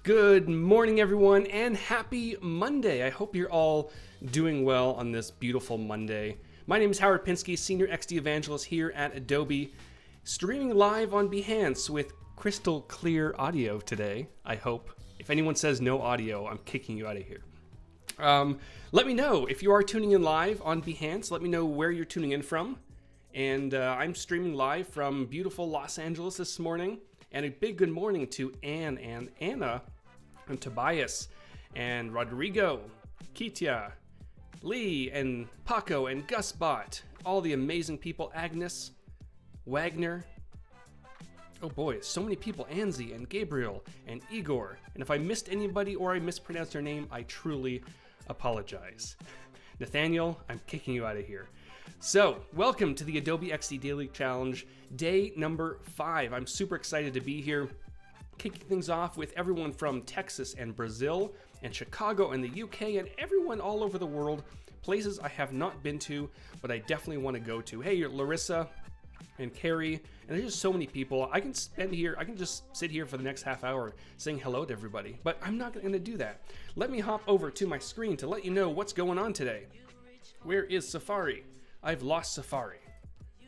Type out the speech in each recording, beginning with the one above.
Good morning, everyone, and happy Monday. I hope you're all doing well on this beautiful Monday. My name is Howard Pinsky, Senior XD Evangelist here at Adobe, streaming live on Behance with crystal clear audio today, I hope. If anyone says no audio, I'm kicking you out of here. Let me know if you are tuning in live on Behance. Let me know where you're tuning in from. And I'm streaming live from beautiful Los Angeles this morning. And a big good morning to Anne and Anna and Tobias and Rodrigo, Kitya, Lee and Paco and Gusbot, all the amazing people, Agnes, Wagner. Oh boy, so many people, Anzi and Gabriel and Igor. And if I missed anybody or I mispronounced their name, I truly apologize. Nathaniel, I'm kicking you out of here. So, welcome to the Adobe XD Daily Challenge, day number 5. I'm super excited to be here, kicking things off with everyone from Texas and Brazil and Chicago and the UK and everyone all over the world, places I have not been to, but I definitely want to go to. Hey, you're Larissa and Carrie, and there's just so many people. I can just sit here for the next half hour saying hello to everybody, but I'm not going to do that. Let me hop over to my screen to let you know what's going on today. Where is Safari? I've lost Safari.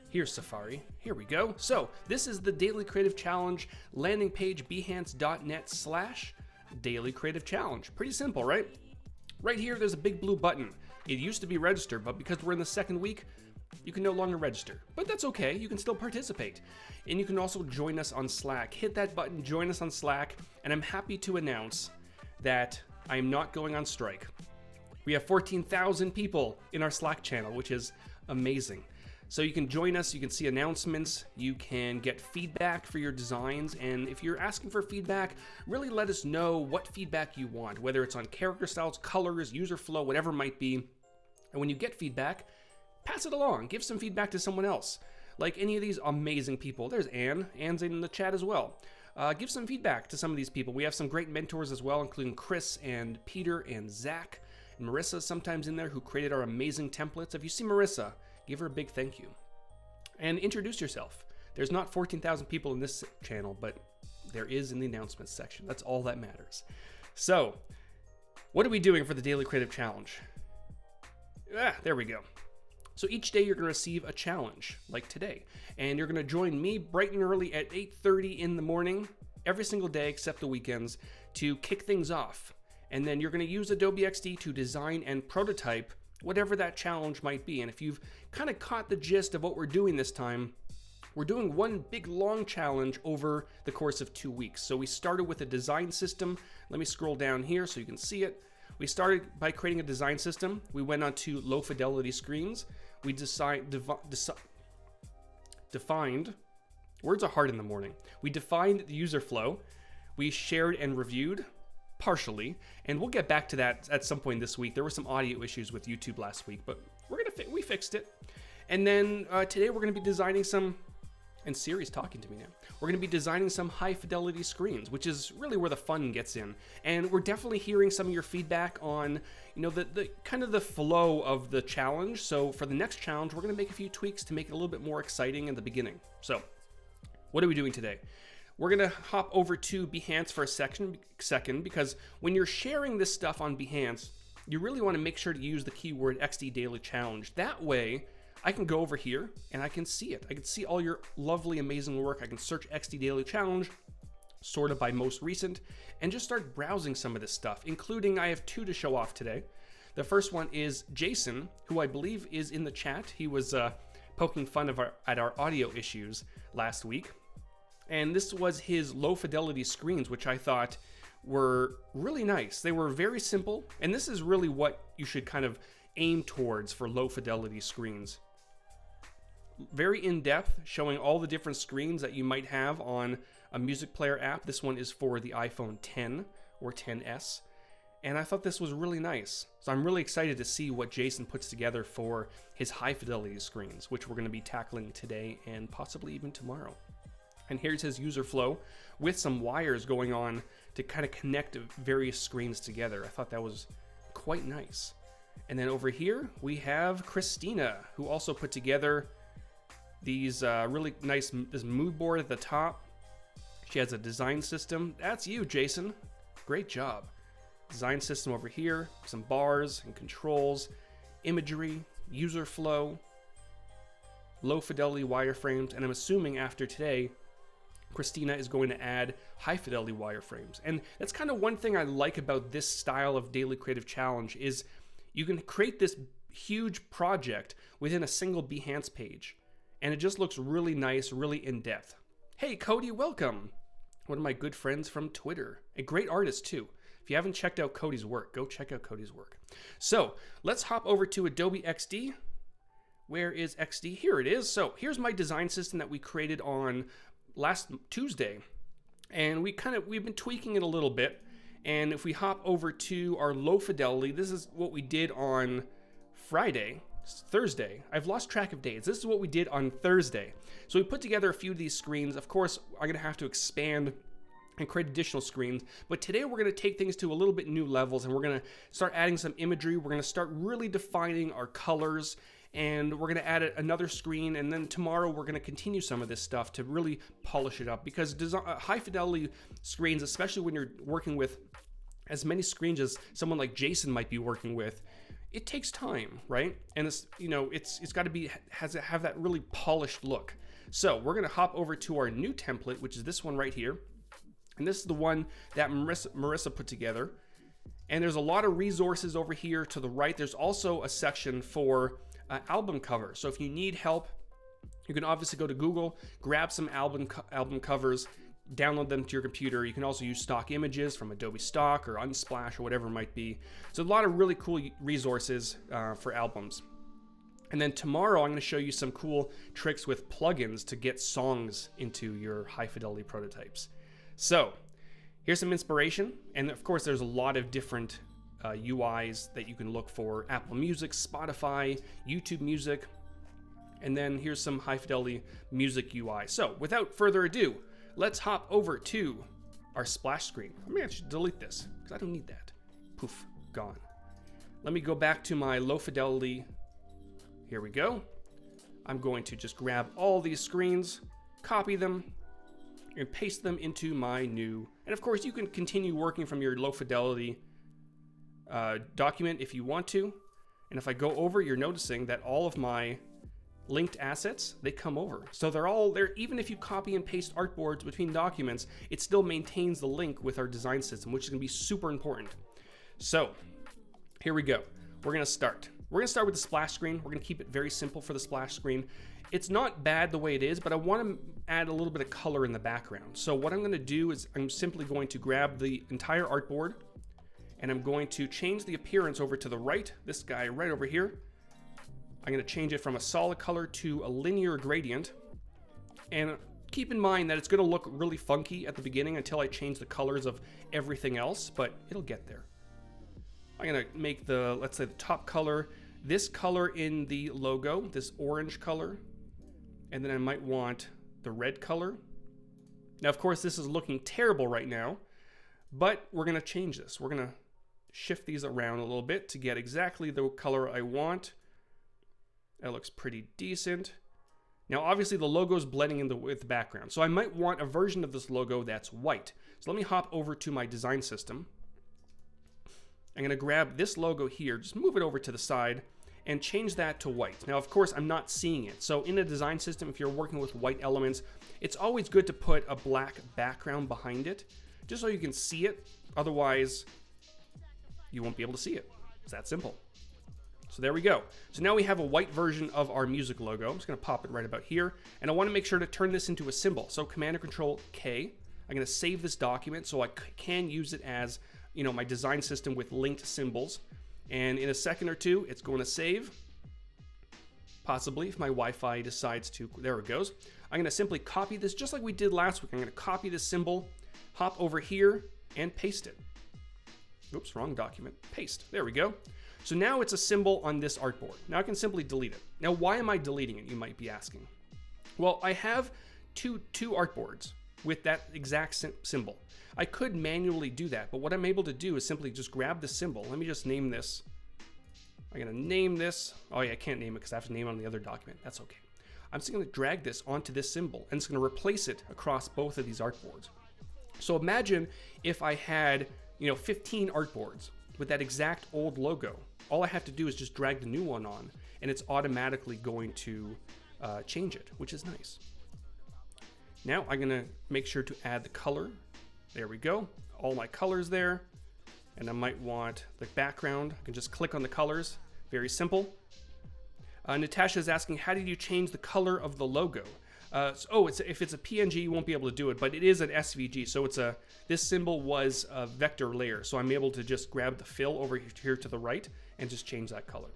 Here's Safari. Here we go. So this is the Daily Creative Challenge landing page, behance.net/Daily Creative Challenge. Pretty simple, right? Right here, there's a big blue button. It used to be register, but because we're in the second week, you can no longer register. But that's okay. You can still participate. And you can also join us on Slack. Hit that button, join us on Slack, and I'm happy to announce that I am not going on strike. We have 14,000 people in our Slack channel, which is amazing. So you can join us, you can see announcements, you can get feedback for your designs, and if you're asking for feedback, really let us know what feedback you want, whether it's on character styles, colors, user flow, whatever it might be. And when you get feedback, pass it along, give some feedback to someone else. Like any of these amazing people. There's Anne. Anne's in the chat as well. Give some feedback to some of these people. We have some great mentors as well, including Chris and Peter and Zach. And Marissa's sometimes in there, who created our amazing templates. If you see Marissa, give her a big thank you. And introduce yourself. There's not 14,000 people in this channel, but there is in the announcements section. That's all that matters. So, what are we doing for the Daily Creative Challenge? There we go. So each day you're going to receive a challenge, like today. And you're going to join me bright and early at 8:30 in the morning, every single day except the weekends, to kick things off. And then you're going to use Adobe XD to design and prototype whatever that challenge might be. And if you've kind of caught the gist of what we're doing this time, we're doing one big long challenge over the course of 2 weeks. So we started with a design system. Let me scroll down here so you can see it. We started by creating a design system. We went on to low fidelity screens. We defined, words are hard in the morning. We defined the user flow. We shared and reviewed, partially, and we'll get back to that at some point this week. There were some audio issues with YouTube last week, but we fixed it. And then today we're going to be designing some, and Siri's talking to me now. We're going to be designing some high fidelity screens, which is really where the fun gets in. And we're definitely hearing some of your feedback on, the kind of the flow of the challenge. So for the next challenge, we're going to make a few tweaks to make it a little bit more exciting in the beginning. So what are we doing today? We're going to hop over to Behance for a second, because when you're sharing this stuff on Behance, you really want to make sure to use the keyword XD Daily Challenge. That way, I can go over here and I can see it. I can see all your lovely, amazing work. I can search XD Daily Challenge, sort of by most recent, and just start browsing some of this stuff, including I have 2 to show off today. The first one is Jason, who I believe is in the chat. He was poking fun at our audio issues last week. And this was his low fidelity screens, which I thought were really nice. They were very simple, and this is really what you should kind of aim towards for low fidelity screens. Very in-depth, showing all the different screens that you might have on a music player app. This one is for the iPhone 10 or 10s. And I thought this was really nice. So I'm really excited to see what Jason puts together for his high fidelity screens, which we're going to be tackling today and possibly even tomorrow. And here's his user flow with some wires going on to kind of connect various screens together. I thought that was quite nice. And then over here, we have Christina, who also put together these really nice, this mood board at the top. She has a design system. That's you, Jason. Great job. Design system over here, some bars and controls, imagery, user flow, low fidelity wireframes, and I'm assuming after today, Christina is going to add high fidelity wireframes. And that's kind of one thing I like about this style of daily creative challenge is you can create this huge project within a single Behance page. And it just looks really nice, really in-depth. Hey, Cody, welcome. One of my good friends from Twitter. A great artist too. If you haven't checked out Cody's work, go check out Cody's work. So let's hop over to Adobe XD. Where is XD? Here it is. So here's my design system that we created on last Tuesday. And we've been tweaking it a little bit. And if we hop over to our low fidelity, this is what we did on Thursday. I've lost track of days. This is what we did on Thursday. So we put together a few of these screens. Of course, I'm going to have to expand and create additional screens. But today we're going to take things to a little bit new levels, and we're going to start adding some imagery. We're going to start really defining our colors, and we're going to add another screen. And then tomorrow we're going to continue some of this stuff to really polish it up, because high fidelity screens, especially when you're working with as many screens as someone like Jason might be working with, it takes time, right? And it's got to have that really polished look. So we're going to hop over to our new template, which is this one right here. And this is the one that Marissa put together. And there's a lot of resources over here to the right. There's also a section for album cover. So if you need help, you can obviously go to Google, grab some album covers, download them to your computer. You can also use stock images from Adobe Stock or Unsplash or whatever it might be. So a lot of really cool resources for albums. And then tomorrow I'm going to show you some cool tricks with plugins to get songs into your high fidelity prototypes. So here's some inspiration. And of course, there's a lot of different UIs that you can look for. Apple Music, Spotify, YouTube Music. And then here's some high fidelity music UI. So without further ado, let's hop over to our splash screen. Let me actually delete this because I don't need that. Poof, gone. Let me go back to my low fidelity. Here we go. I'm going to just grab all these screens, copy them, and paste them into my new. And of course, you can continue working from your low fidelity document if you want to. And if I go over, you're noticing that all of my linked assets, they come over. So they're all there. Even if you copy and paste artboards between documents, it still maintains the link with our design system, which is going to be super important. So here we go. We're going to start. We're going to start with the splash screen. We're going to keep it very simple for the splash screen. It's not bad the way it is, but I want to add a little bit of color in the background. So what I'm going to do is I'm simply going to grab the entire artboard, and I'm going to change the appearance over to the right, this guy right over here. I'm going to change it from a solid color to a linear gradient. And keep in mind that it's going to look really funky at the beginning until I change the colors of everything else, but it'll get there. I'm going to make let's say the top color, this color in the logo, this orange color. And then I might want the red color. Now, of course, this is looking terrible right now, but we're going to change this. We're going to shift these around a little bit to get exactly the color I want. That looks pretty decent. Now, obviously, the logo is blending in with the background. So I might want a version of this logo that's white. So let me hop over to my design system. I'm going to grab this logo here, just move it over to the side, and change that to white. Now, of course, I'm not seeing it. So in a design system, if you're working with white elements, it's always good to put a black background behind it, just so you can see it. Otherwise, you won't be able to see it. It's that simple. So there we go. So now we have a white version of our music logo. I'm just going to pop it right about here. And I want to make sure to turn this into a symbol. So Command and Control K. I'm going to save this document so I can use it as, my design system with linked symbols. And in a second or two, it's going to save. Possibly if my Wi-Fi decides to. There it goes. I'm going to simply copy this just like we did last week. I'm going to copy this symbol, hop over here, and paste it. Oops, wrong document. Paste. There we go. So now it's a symbol on this artboard. Now I can simply delete it. Now, why am I deleting it, you might be asking? Well, I have two artboards with that exact symbol. I could manually do that, but what I'm able to do is simply just grab the symbol. Let me just name this. I'm going to name this. Oh yeah, I can't name it because I have to name it on the other document. That's okay. I'm just going to drag this onto this symbol, and it's going to replace it across both of these artboards. So imagine if I had 15 artboards with that exact old logo. All I have to do is just drag the new one on, and it's automatically going to change it, which is nice. Now I'm gonna make sure to add the color. There we go, all my colors there. And I might want the background. I can just click on the colors, very simple. Natasha is asking, how did you change the color of the logo? If it's a PNG, you won't be able to do it, but it is an SVG. So this symbol was a vector layer. So I'm able to just grab the fill over here to the right and just change that color.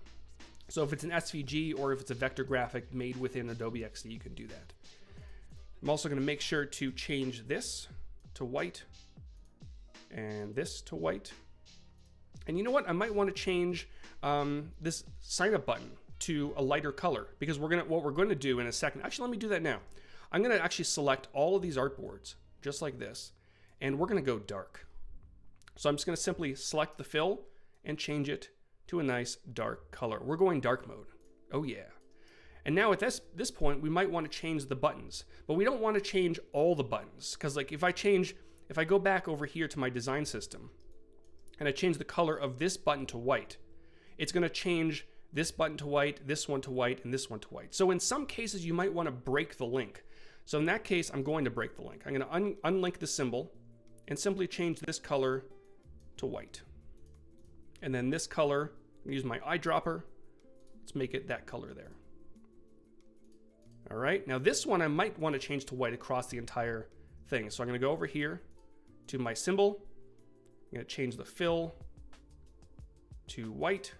So if it's an SVG or if it's a vector graphic made within Adobe XD, you can do that. I'm also going to make sure to change this to white and this to white. And you know what? I might want to change this sign up button to a lighter color, because what we're going to do in a second. Actually, let me do that now. I'm going to actually select all of these artboards just like this, and we're going to go dark. So I'm just going to simply select the fill and change it to a nice dark color. We're going dark mode. Oh yeah. And now at this point, we might want to change the buttons, but we don't want to change all the buttons, because like if I go back over here to my design system and I change the color of this button to white, it's going to change this button to white, this one to white, and this one to white. So in some cases, you might want to break the link. So in that case, I'm going to break the link. I'm going to unlink the symbol and simply change this color to white. And then this color, I'm gonna use my eyedropper. Let's make it that color there. All right, now this one I might want to change to white across the entire thing. So I'm going to go over here to my symbol. I'm going to change the fill to white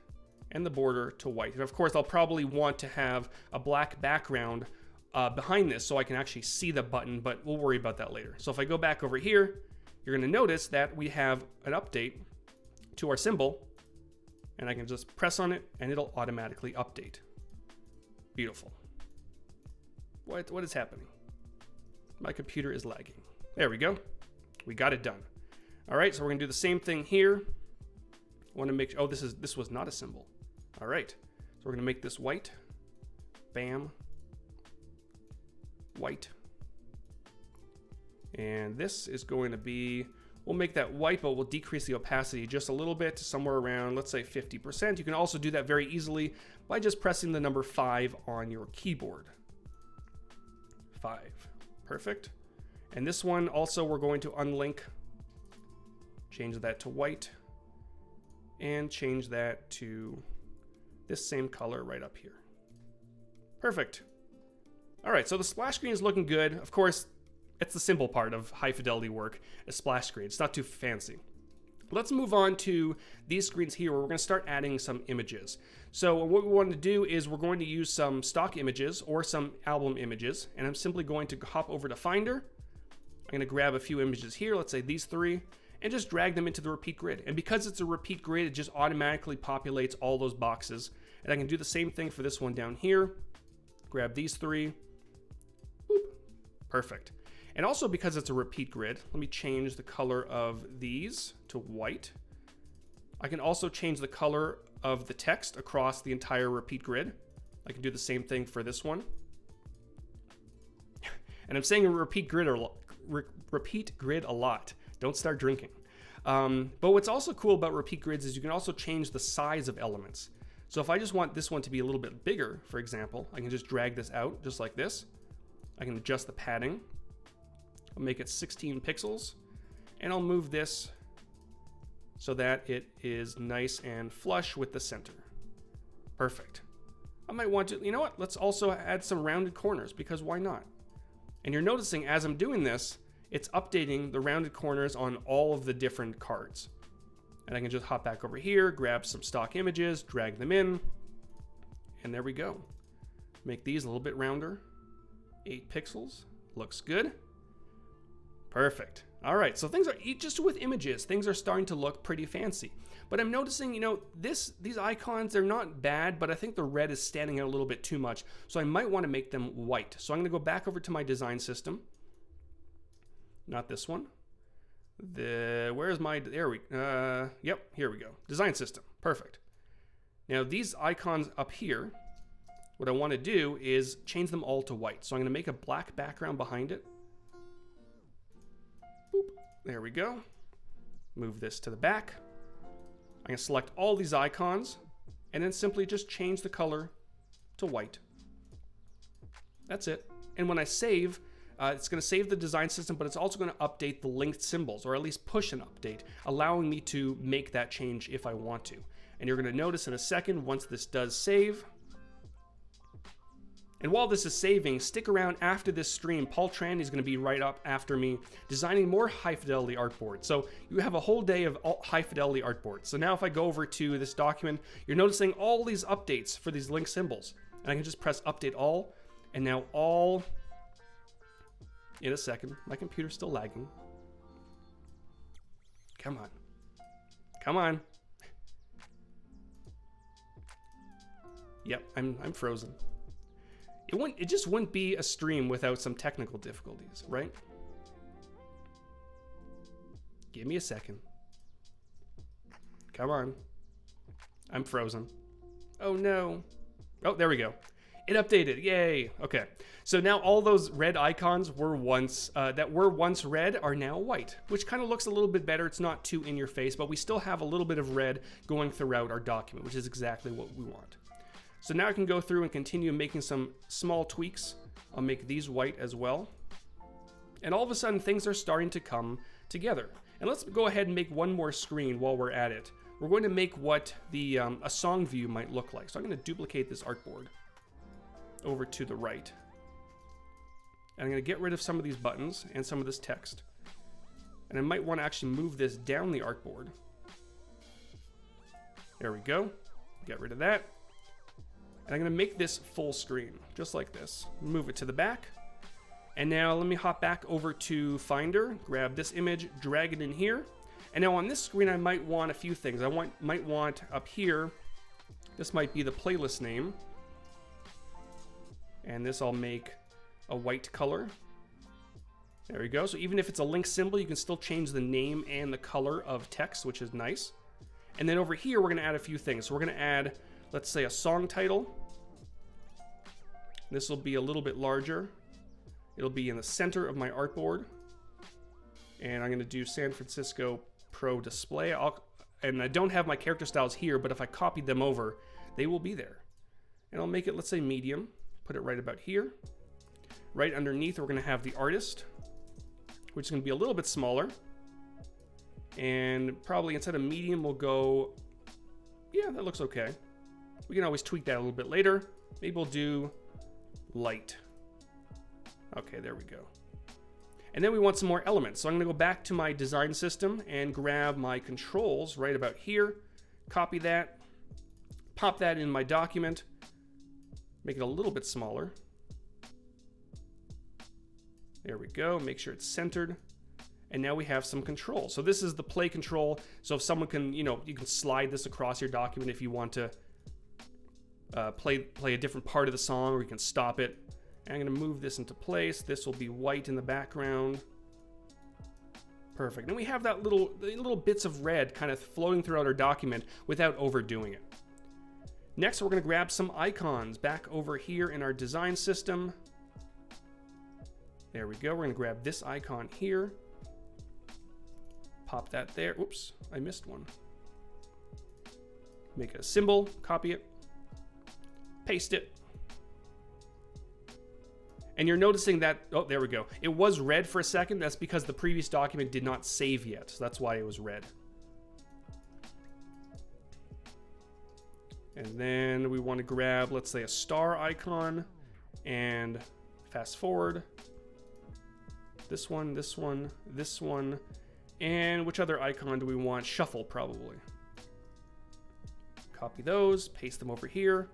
and the border to white. And of course, I'll probably want to have a black background behind this so I can actually see the button, but we'll worry about that later. So if I go back over here, you're going to notice that we have an update to our symbol, and I can just press on it and it'll automatically update. Beautiful. What is happening? My computer is lagging. There we go. We got it done. All right, so we're gonna do the same thing here. I want to make sure, this was not a symbol. All right, so we're gonna make this white. Bam. White. And this is going to be, we'll make that white, but we'll decrease the opacity just a little bit to somewhere around, let's say 50%. You can also do that very easily by just pressing the number 5 on your keyboard. 5. Perfect. And this one also we're going to unlink, change that to white, and change that to this same color right up here. Perfect. All right, so the splash screen is looking good. Of course, it's the simple part of high fidelity work, a splash screen. It's not too fancy. Let's move on to these screens here where we're going to start adding some images. So what we want to do is we're going to use some stock images or some album images, and I'm simply going to hop over to Finder. I'm going to grab a few images here, let's say these 3, and just drag them into the repeat grid. And because it's a repeat grid, it just automatically populates all those boxes. And I can do the same thing for this one down here. Grab these 3. Boop. Perfect. And also because it's a repeat grid, let me change the color of these to white. I can also change the color of the text across the entire repeat grid. I can do the same thing for this one. And I'm saying a repeat grid a lot. Don't start drinking. But what's also cool about repeat grids is you can also change the size of elements. So if I just want this one to be a little bit bigger, for example, I can just drag this out just like this. I can adjust the padding. I'll make it 16 pixels, and I'll move this so that it is nice and flush with the center. Perfect. I might want to, you know what? Let's also add some rounded corners, because why not? And you're noticing as I'm doing this, it's updating the rounded corners on all of the different cards. And I can just hop back over here, grab some stock images, drag them in, and there we go. Make these a little bit rounder. 8 pixels, looks good. Perfect. All right, so things are, just with images, things are starting to look pretty fancy. But I'm noticing, you know, these icons, they're not bad, but I think the red is standing out a little bit too much. So I might want to make them white. So I'm going to go back over to my design system. Not this one. Yep, here we go. Design system. Perfect. Now these icons up here, what I want to do is change them all to white. So I'm going to make a black background behind it. Boop. There we go. Move this to the back. I'm going to select all these icons and then simply just change the color to white. That's it. And when I save, it's going to save the design system, but it's also going to update the linked symbols, or at least push an update, allowing me to make that change if I want to. And you're going to notice in a second, once this does save. And while this is saving, stick around after this stream. Paul Tran is going to be right up after me, designing more high-fidelity artboards. So you have a whole day of high-fidelity artboards. So now if I go over to this document, you're noticing all these updates for these link symbols. And I can just press Update All, and now all... In a second, my computer's still lagging. Come on. Come on. Yep, I'm frozen. It just wouldn't be a stream without some technical difficulties, right? Give me a second. Come on. I'm frozen. Oh no. Oh, there we go. It updated. Yay. Okay. So now all those red icons that were once red are now white, which kind of looks a little bit better. It's not too in your face, but we still have a little bit of red going throughout our document, which is exactly what we want. So now I can go through and continue making some small tweaks. I'll make these white as well. And all of a sudden things are starting to come together. And let's go ahead and make one more screen while we're at it. We're going to make what a song view might look like. So I'm going to duplicate this artboard over to the right. And I'm going to get rid of some of these buttons and some of this text. And I might want to actually move this down the artboard. There we go. Get rid of that. And I'm going to make this full screen, just like this. Move it to the back. And now let me hop back over to Finder, grab this image, drag it in here. And now on this screen, I might want a few things. Might want up here, this might be the playlist name. And this I'll make a white color. There we go. So even if it's a link symbol, you can still change the name and the color of text, which is nice. And then over here, we're going to add a few things. So we're going to add, let's say, a song title. This will be a little bit larger. It'll be in the center of my artboard. And I'm going to do San Francisco Pro Display. And I don't have my character styles here, but if I copied them over, they will be there. And I'll make it, let's say, medium. Put it right about here. Right underneath, we're going to have the artist, which is going to be a little bit smaller. And probably instead of medium, we'll go, yeah, that looks okay. We can always tweak that a little bit later. Maybe we'll do light. Okay, there we go. And then we want some more elements. So I'm going to go back to my design system and grab my controls right about here. Copy that. Pop that in my document. Make it a little bit smaller. There we go. Make sure it's centered. And now we have some control. So this is the play control. So if someone can, you can slide this across your document if you want to play a different part of the song, or you can stop it. And I'm going to move this into place. This will be white in the background. Perfect. And we have that little bits of red kind of floating throughout our document without overdoing it. Next, we're going to grab some icons back over here in our design system. There we go. We're going to grab this icon here. Pop that there. Oops, I missed one. Make it a symbol, copy it, paste it. And you're noticing that, oh, there we go. It was red for a second. That's because the previous document did not save yet. So that's why it was red. And then we want to grab, let's say, a star icon and fast forward. This one, this one, this one. And which other icon do we want? Shuffle, probably. Copy those, paste them over here.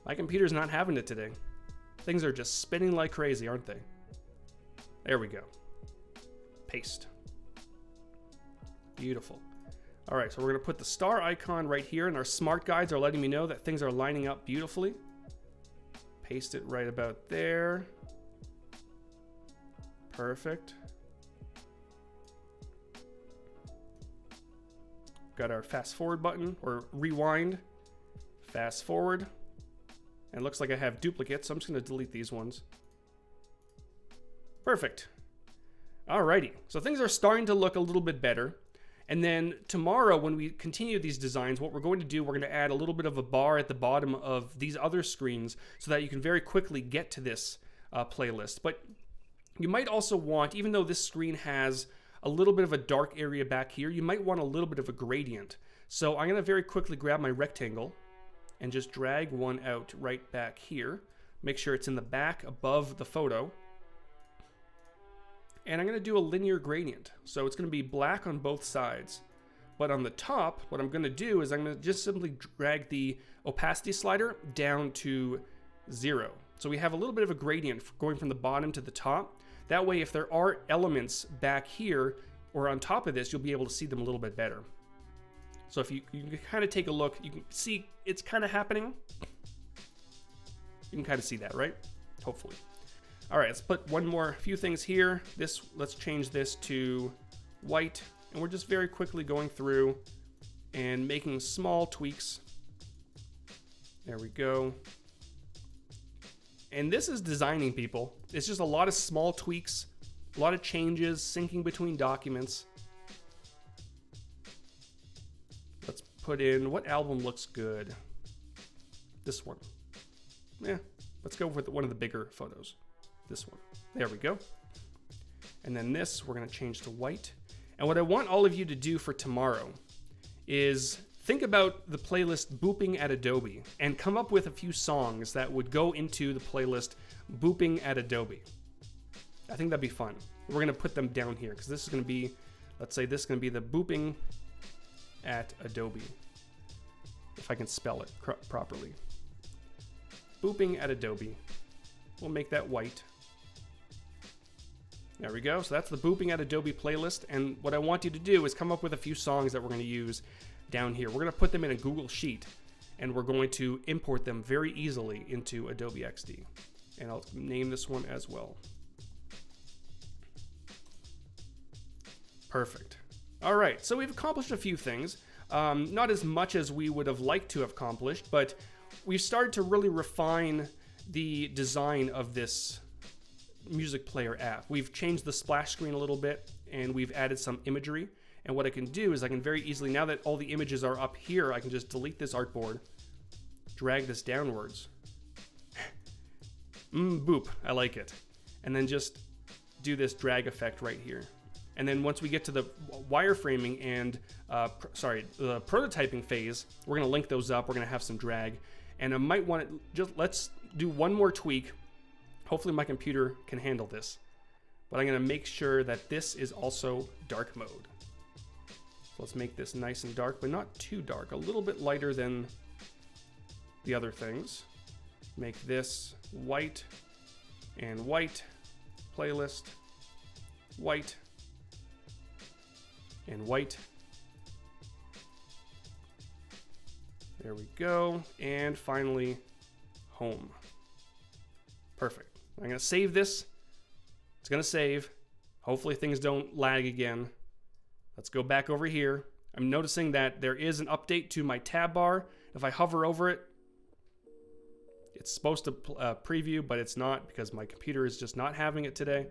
My computer's not having it today. Things are just spinning like crazy, aren't they? There we go. Paste. Beautiful. All right, so we're going to put the star icon right here, and our smart guides are letting me know that things are lining up beautifully. Paste it right about there. Perfect. Got our fast forward button, or rewind. Fast forward. And it looks like I have duplicates, so I'm just going to delete these ones. Perfect. Alrighty, so things are starting to look a little bit better. And then tomorrow, when we continue these designs, what we're going to do, we're going to add a little bit of a bar at the bottom of these other screens so that you can very quickly get to this playlist. But you might also want, even though this screen has a little bit of a dark area back here, you might want a little bit of a gradient. So I'm going to very quickly grab my rectangle and just drag one out right back here. Make sure it's in the back above the photo. And I'm going to do a linear gradient. So it's going to be black on both sides. But on the top, what I'm going to do is I'm going to just simply drag the opacity slider down to 0. So we have a little bit of a gradient going from the bottom to the top. That way, if there are elements back here or on top of this, you'll be able to see them a little bit better. So if you can kind of take a look, you can see it's kind of happening. You can kind of see that, right? Hopefully. All right, let's put few things here. Let's change this to white, and we're just very quickly going through and making small tweaks. There we go. And this is designing, people. It's just a lot of small tweaks, a lot of changes, syncing between documents. Let's put in, what album looks good? This one. Yeah, let's go with one of the bigger photos. This one. There we go. And then this, we're going to change to white. And what I want all of you to do for tomorrow is think about the playlist Booping at Adobe and come up with a few songs that would go into the playlist Booping at Adobe. I think that'd be fun. We're going to put them down here because this is going to be, let's say this is going to be the Booping at Adobe. If I can spell it properly. Booping at Adobe. We'll make that white. There we go. So that's the Booping at Adobe playlist. And what I want you to do is come up with a few songs that we're going to use down here. We're going to put them in a Google Sheet, and we're going to import them very easily into Adobe XD. And I'll name this one as well. Perfect. All right, so we've accomplished a few things. Not as much as we would have liked to have accomplished, but we've started to really refine the design of this music player app. We've changed the splash screen a little bit, and we've added some imagery. And what I can do is I can very easily, now that all the images are up here, I can just delete this artboard, drag this downwards. Boop, I like it. And then just do this drag effect right here. And then once we get to the wireframing and, the prototyping phase, we're gonna link those up, we're gonna have some drag. And I might want to, let's do one more tweak. Hopefully my computer can handle this. But I'm gonna make sure that this is also dark mode. So let's make this nice and dark, but not too dark. A little bit lighter than the other things. Make this white and white. Playlist, white and white. There we go. And finally, home. Perfect. I'm going to save this. It's going to save. Hopefully things don't lag again. Let's go back over here. I'm noticing that there is an update to my tab bar. If I hover over it, it's supposed to preview, but it's not because my computer is just not having it today.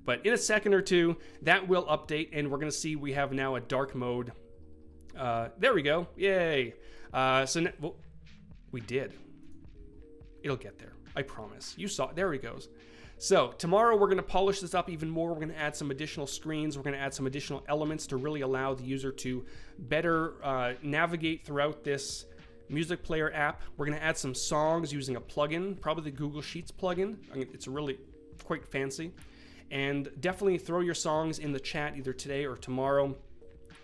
But in a second or two, that will update, and we're going to see we have now a dark mode. There we go. Yay. Well, we did. It'll get there. I promise. You saw it. There he goes. So tomorrow we're going to polish this up even more. We're going to add some additional screens. We're going to add some additional elements to really allow the user to better navigate throughout this music player app. We're going to add some songs using a plugin, probably the Google Sheets plugin. It's really quite fancy. And definitely throw your songs in the chat either today or tomorrow.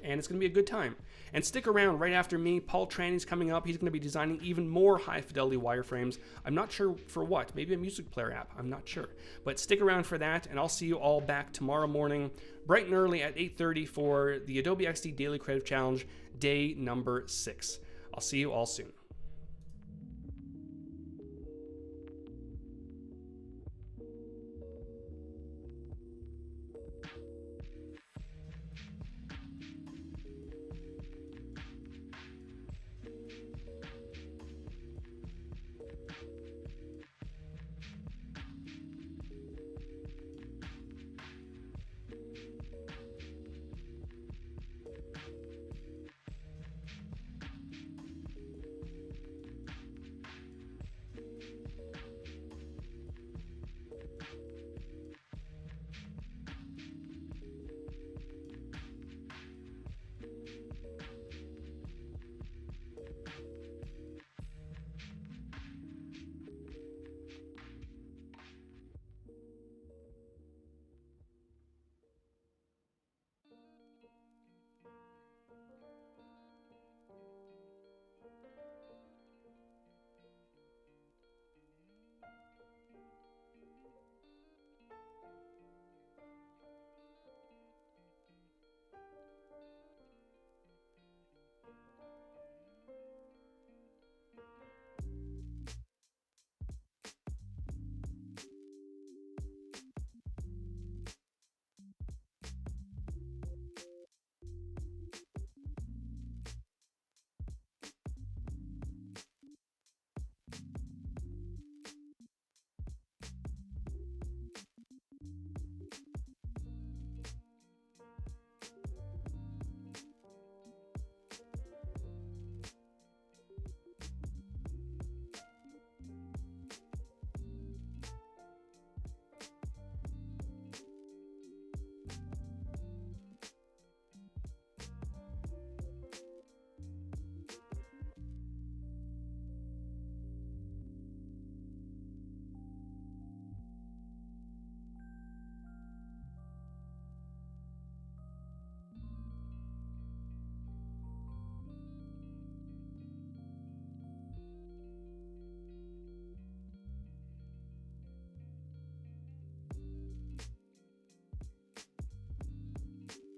And it's going to be a good time. And stick around right after me. Paul Tranny's coming up. He's going to be designing even more high-fidelity wireframes. I'm not sure for what. Maybe a music player app. I'm not sure. But stick around for that, and I'll see you all back tomorrow morning, bright and early at 8:30 for the Adobe XD Daily Creative Challenge, day number 6. I'll see you all soon.